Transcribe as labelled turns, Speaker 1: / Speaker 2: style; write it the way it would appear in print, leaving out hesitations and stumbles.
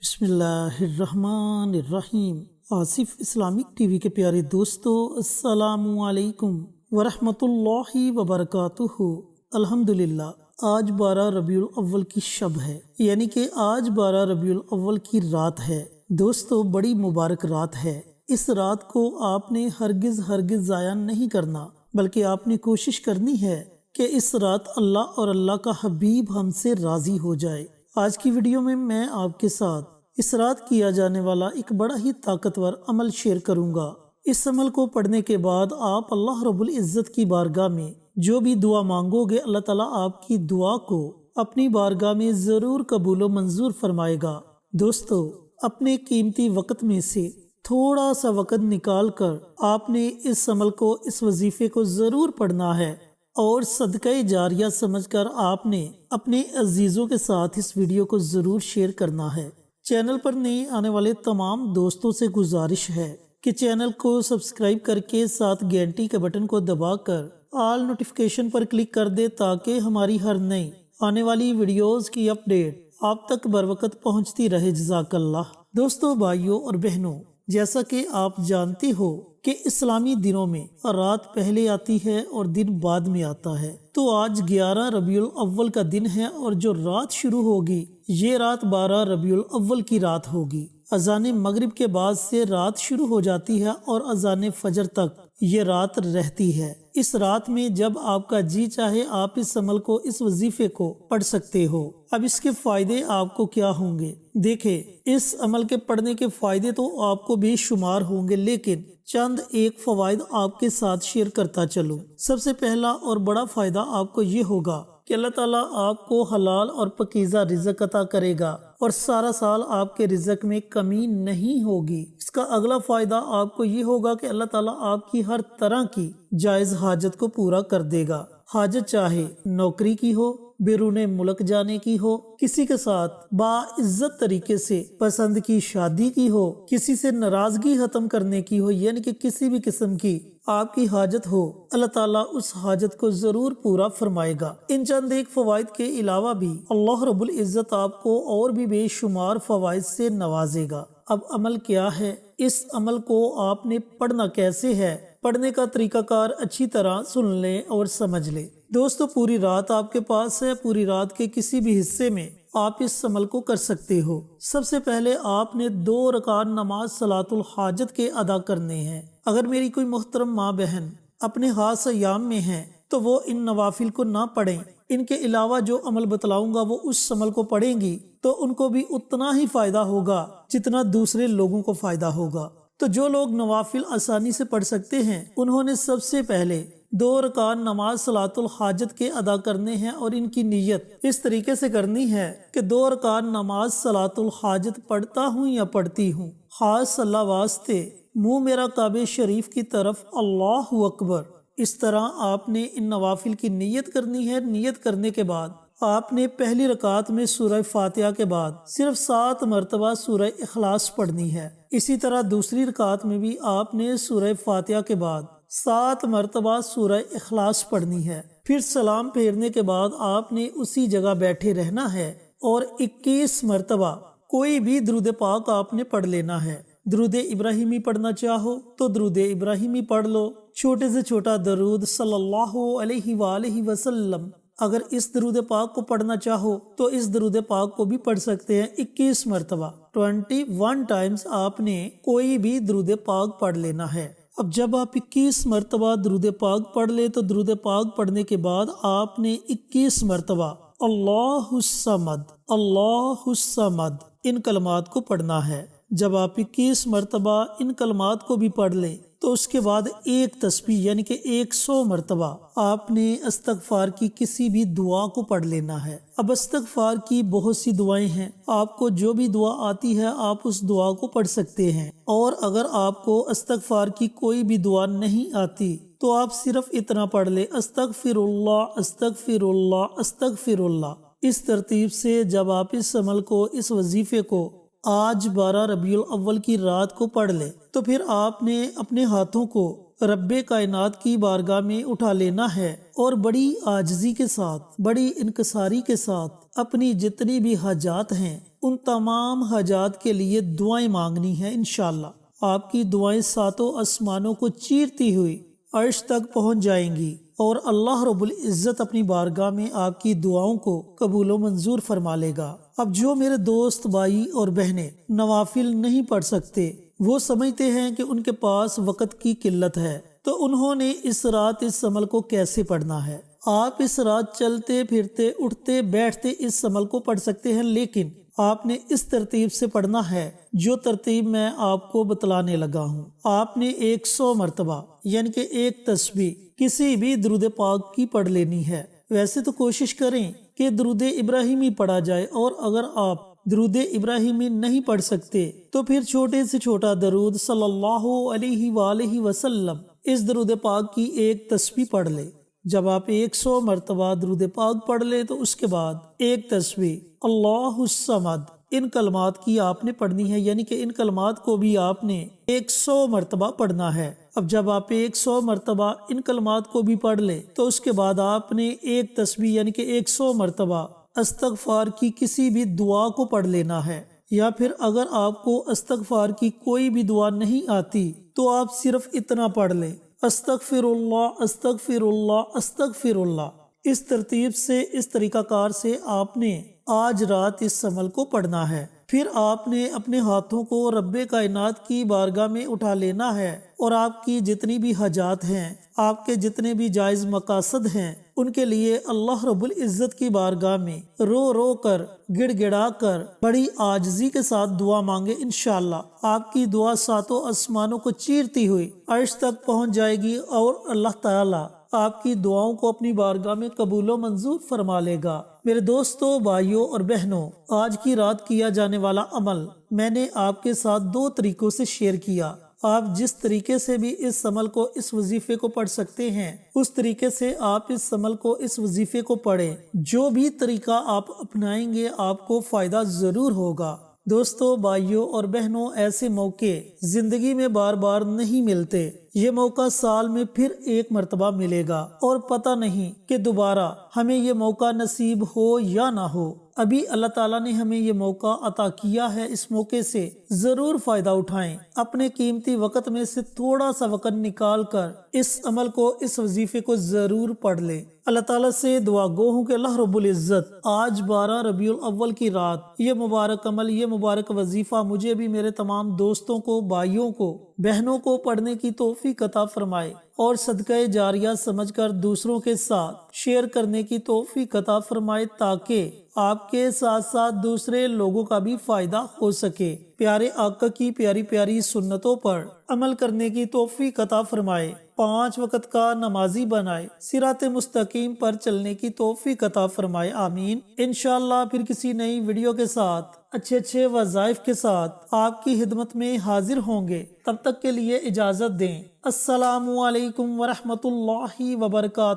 Speaker 1: بسم اللہ الرحمن الرحیم۔ آصف اسلامک ٹی وی کے پیارے دوستو، السلام علیکم ورحمۃ اللہ وبرکاتہ۔ الحمدللہ آج 12 ربیع الاول کی شب ہے، یعنی کہ آج 12 ربیع الاول کی رات ہے۔ دوستو بڑی مبارک رات ہے۔ اس رات کو آپ نے ہرگز ضائع نہیں کرنا، بلکہ آپ نے کوشش کرنی ہے کہ اس رات اللہ اور اللہ کا حبیب ہم سے راضی ہو جائے۔ آج کی ویڈیو میں آپ کے ساتھ اس رات کیا جانے والا ایک بڑا ہی طاقتور عمل شیئر کروں گا۔ اس عمل کو پڑھنے کے بعد آپ اللہ رب العزت کی بارگاہ میں جو بھی دعا مانگو گے، اللہ تعالیٰ آپ کی دعا کو اپنی بارگاہ میں ضرور قبول و منظور فرمائے گا۔ دوستو اپنے قیمتی وقت میں سے تھوڑا سا وقت نکال کر آپ نے اس عمل کو، اس وظیفے کو ضرور پڑھنا ہے، اور صدقہ جاریہ سمجھ کر آپ نے اپنے عزیزوں کے ساتھ اس ویڈیو کو ضرور شیئر کرنا ہے۔ چینل پر نئے آنے والے تمام دوستوں سے گزارش ہے کہ چینل کو سبسکرائب کر کے ساتھ گھنٹی کے بٹن کو دبا کر آل نوٹیفیکیشن پر کلک کر دے، تاکہ ہماری ہر نئی آنے والی ویڈیوز کی اپڈیٹ آپ تک بروقت پہنچتی رہے۔ جزاک اللہ۔ دوستو، بھائیوں اور بہنوں، جیسا کہ آپ جانتے ہو کہ اسلامی دنوں میں رات پہلے آتی ہے اور دن بعد میں آتا ہے، تو آج 11 ربیع الاول کا دن ہے، اور جو رات شروع ہوگی یہ رات 12 ربیع الاول کی رات ہوگی۔ اذان مغرب کے بعد سے رات شروع ہو جاتی ہے اور اذان فجر تک یہ رات رہتی ہے۔ اس رات میں جب آپ کا جی چاہے آپ اس عمل کو، اس وظیفے کو پڑھ سکتے ہو۔ اب اس کے فائدے آپ کو کیا ہوں گے؟ دیکھیں، اس عمل کے پڑھنے کے فائدے تو آپ کو بے شمار ہوں گے، لیکن چند ایک فوائد آپ کے ساتھ شیئر کرتا چلوں۔ سب سے پہلا اور بڑا فائدہ آپ کو یہ ہوگا کہ اللہ تعالیٰ آپ کو حلال اور پاکیزہ رزق عطا کرے گا، اور سارا سال آپ کے رزق میں کمی نہیں ہوگی۔ اس کا اگلا فائدہ آپ کو یہ ہوگا کہ اللہ تعالیٰ آپ کی ہر طرح کی جائز حاجت کو پورا کر دے گا۔ حاجت چاہے نوکری کی ہو، بیرون ملک جانے کی ہو، کسی کے ساتھ باعزت طریقے سے پسند کی شادی کی ہو، کسی سے ناراضگی ختم کرنے کی ہو، یعنی کہ کسی بھی قسم کی آپ کی حاجت ہو، اللہ تعالیٰ اس حاجت کو ضرور پورا فرمائے گا۔ ان چند ایک فوائد کے علاوہ بھی اللہ رب العزت آپ کو اور بھی بے شمار فوائد سے نوازے گا۔ اب عمل کیا ہے؟ اس عمل کو آپ نے پڑھنا کیسے ہے؟ پڑھنے کا طریقہ کار اچھی طرح سن لیں اور سمجھ لیں۔ دوستو پوری رات آپ کے پاس ہے، پوری رات کے کسی بھی حصے میں آپ اس عمل کو کر سکتے ہو۔ سب سے پہلے آپ نے 2 رکعت نماز صلاۃ الحاجت کے ادا کرنے ہیں۔ اگر میری کوئی محترم ماں بہن اپنے خاص ایام میں ہیں تو وہ ان نوافل کو نہ پڑھیں۔ ان کے علاوہ جو عمل بتلاؤں گا وہ اس عمل کو پڑھیں گی تو ان کو بھی اتنا ہی فائدہ ہوگا جتنا دوسرے لوگوں کو فائدہ ہوگا۔ تو جو لوگ نوافل آسانی سے پڑھ سکتے ہیں، انہوں نے سب سے پہلے 2 رکعت نماز صلاۃ الحاجت کے ادا کرنے ہیں، اور ان کی نیت اس طریقے سے کرنی ہے کہ 2 رکعت نماز صلاۃ الحاجت پڑھتا ہوں یا پڑھتی ہوں، خاص اللہ واسطے منہ میرا کعبہ شریف کی طرف، اللہ اکبر۔ اس طرح آپ نے ان نوافل کی نیت کرنی ہے۔ نیت کرنے کے بعد آپ نے پہلی رکعت میں سورہ فاتحہ کے بعد صرف 7 مرتبہ سورہ اخلاص پڑھنی ہے۔ اسی طرح دوسری رکعت میں بھی آپ نے سورہ فاتحہ کے بعد 7 مرتبہ سورہ اخلاص پڑھنی ہے۔ پھر سلام پھیرنے کے بعد آپ نے اسی جگہ بیٹھے رہنا ہے اور 21 مرتبہ کوئی بھی درود پاک آپ نے پڑھ لینا ہے۔ درود ابراہیمی پڑھنا چاہو تو درود ابراہیمی پڑھ لو، چھوٹے سے چھوٹا درود صلی اللہ علیہ وآلہ وسلم۔ اگر اس درود پاک کو پڑھنا چاہو تو اس درود پاک کو بھی پڑھ سکتے ہیں 21 مرتبہ، 21 ٹائمز آپ نے کوئی بھی درود پاک پڑھ لینا ہے۔ اب جب آپ 21 مرتبہ درود پاک پڑھ لے تو درود پاک پڑھنے کے بعد آپ نے 21 مرتبہ اللہ الصمد، اللہ الصمد ان کلمات کو پڑھنا ہے۔ جب آپ 21 مرتبہ ان کلمات کو بھی پڑھ لیں تو اس کے بعد ایک تسبیح یعنی کہ 100 مرتبہ آپ نے استغفار کی کسی بھی دعا کو پڑھ لینا ہے۔ اب استغفار کی بہت سی دعائیں ہیں، آپ کو جو بھی دعا آتی ہے آپ اس دعا کو پڑھ سکتے ہیں، اور اگر آپ کو استغفار کی کوئی بھی دعا نہیں آتی تو آپ صرف اتنا پڑھ لیں، استغفر اللہ استغفر اللہ استغفر اللہ۔ اس ترتیب سے جب آپ اس عمل کو، اس وظیفے کو آج 12 ربیع الاول کی رات کو پڑھ لیں تو پھر آپ نے اپنے ہاتھوں کو رب کائنات کی بارگاہ میں اٹھا لینا ہے اور بڑی عاجزی کے ساتھ، بڑی انکساری کے ساتھ اپنی جتنی بھی حاجات ہیں ان تمام حاجات کے لیے دعائیں مانگنی ہیں۔ انشاءاللہ آپ کی دعائیں ساتوں آسمانوں کو چیرتی ہوئی عرش تک پہنچ جائیں گی اور اللہ رب العزت اپنی بارگاہ میں آپ کی دعاؤں کو قبول و منظور فرما لے گا۔ اب جو میرے دوست بھائی اور بہنیں نوافل نہیں پڑھ سکتے، وہ سمجھتے ہیں کہ ان کے پاس وقت کی قلت ہے، تو انہوں نے اس رات اس عمل کو کیسے پڑھنا ہے؟ آپ اس رات چلتے پھرتے اٹھتے بیٹھتے اس عمل کو پڑھ سکتے ہیں، لیکن آپ نے اس ترتیب سے پڑھنا ہے جو ترتیب میں آپ کو بتلانے لگا ہوں۔ آپ نے 100 مرتبہ یعنی کہ ایک تسبیح کسی بھی درود پاک کی پڑھ لینی ہے۔ ویسے تو کوشش کریں کہ درود ابراہیمی پڑھا جائے، اور اگر آپ درود ابراہیمی نہیں پڑھ سکتے تو پھر چھوٹے سے چھوٹا درود صلی اللہ علیہ وآلہ وسلم اس درود پاک کی ایک تسبیح پڑھ لے۔ جب آپ 100 مرتبہ درود پاک پڑھ لیں تو اس کے بعد ایک تسبیح اللہ الصمد ان کلمات کی آپ نے پڑھنی ہے، یعنی کہ ان کلمات کو بھی آپ نے 100 مرتبہ پڑھنا ہے۔ اب جب آپ 100 مرتبہ ان کلمات کو بھی پڑھ لیں تو اس کے بعد آپ نے ایک تسبیح یعنی کہ 100 مرتبہ استغفار کی کسی بھی دعا کو پڑھ لینا ہے، یا پھر اگر آپ کو استغفار کی کوئی بھی دعا نہیں آتی تو آپ صرف اتنا پڑھ لیں، استغفر اللہ استغفر اللہ استغفر اللہ۔ اس ترتیب سے، اس طریقہ کار سے آپ نے آج رات اس عمل کو پڑھنا ہے۔ پھر آپ نے اپنے ہاتھوں کو رب کائنات کی بارگاہ میں اٹھا لینا ہے اور آپ کی جتنی بھی حاجات ہیں، آپ کے جتنے بھی جائز مقاصد ہیں، ان کے لیے اللہ رب العزت کی بارگاہ میں رو رو کر، گڑ گڑا کر، بڑی عاجزی کے ساتھ دعا مانگے۔ انشاءاللہ آپ کی دعا ساتوں آسمانوں کو چیرتی ہوئی عرش تک پہنچ جائے گی اور اللہ تعالیٰ آپ کی دعاؤں کو اپنی بارگاہ میں قبول و منظور فرما لے گا۔ میرے دوستوں، بھائیوں اور بہنوں، آج کی رات کیا جانے والا عمل میں نے آپ کے ساتھ 2 طریقوں سے شیئر کیا۔ آپ جس طریقے سے بھی اس عمل کو، اس وظیفے کو پڑھ سکتے ہیں، اس طریقے سے آپ اس عمل کو، اس وظیفے کو پڑھیں۔ جو بھی طریقہ آپ اپنائیں گے آپ کو فائدہ ضرور ہوگا۔ دوستوں، بھائیوں اور بہنوں، ایسے موقع زندگی میں بار بار نہیں ملتے۔ یہ موقع سال میں پھر ایک مرتبہ ملے گا اور پتہ نہیں کہ دوبارہ ہمیں یہ موقع نصیب ہو یا نہ ہو۔ ابھی اللہ تعالیٰ نے ہمیں یہ موقع عطا کیا ہے، اس موقع سے ضرور فائدہ اٹھائیں۔ اپنے قیمتی وقت میں سے تھوڑا سا وقت نکال کر اس عمل کو، اس وظیفے کو ضرور پڑھ لیں۔ اللہ تعالیٰ سے دعا گو ہوں کہ اللہ رب العزت آج 12 ربیع الاول کی رات یہ مبارک عمل، یہ مبارک وظیفہ مجھے بھی، میرے تمام دوستوں کو، بھائیوں کو، بہنوں کو پڑھنے کی توفیق عطا فرمائے اور صدقہ جاریہ سمجھ کر دوسروں کے ساتھ شیئر کرنے کی توفیق عطا فرمائے، تاکہ آپ کے ساتھ ساتھ دوسرے لوگوں کا بھی فائدہ ہو سکے۔ پیارے آقا کی پیاری پیاری سنتوں پر عمل کرنے کی توفیق عطا فرمائے، 5 وقت کا نمازی بنائے، صراط مستقیم پر چلنے کی توفیق عطا فرمائے، آمین۔ انشاءاللہ پھر کسی نئی ویڈیو کے ساتھ، اچھے وظائف کے ساتھ آپ کی خدمت میں حاضر ہوں گے۔ تب تک کے لیے اجازت دیں۔ السلام علیکم ورحمۃ اللہ وبرکاتہ۔